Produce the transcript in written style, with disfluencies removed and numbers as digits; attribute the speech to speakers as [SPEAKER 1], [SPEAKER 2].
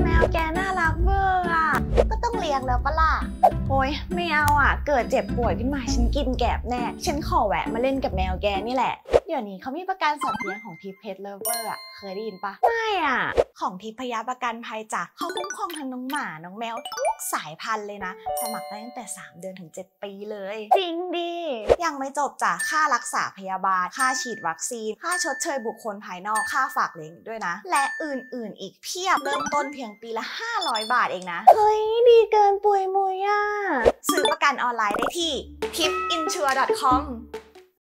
[SPEAKER 1] แมวแกน่ารักเวอร์อ่ะก็ต้องเลี้ยงแล้วปะล่ะโอ้ยไม่เอาอ่ะเกิดเจ็บป่วยขึ้นมาฉันกินแกบแน่ฉันขอแวะมาเล่นกับแมวแกนี่แหละเดี๋ยวนี้เขามีประกันสัตว์เลี้ยงของทิพย์เพทเลเวอร์อ่ะเคยได้ยินปะไม่อ่ะของทิพยประกันภัยจ้ะเขาคุ้มครองทั้งน้องหมาน้องแมวทุกสายพันธุ์เลยนะสมัครได้ตั้งแต่3 เดือนถึง7 ปีเลยจริงดิยังไม่จบจ้ะค่ารักษาพยาบาลค่าฉีดวัคซีนค่าชดเชยบุคคลภายนอกค่าฝากเลี้ยงด้วยนะและอื่นๆอีกเพียบเริ่มต้นเพียงปีละ500 บาทเองนะเฮ้ยดีเกินปุยมุยอ่ะซื้อประกันออนไลน์ได้ที่ tipinsure.com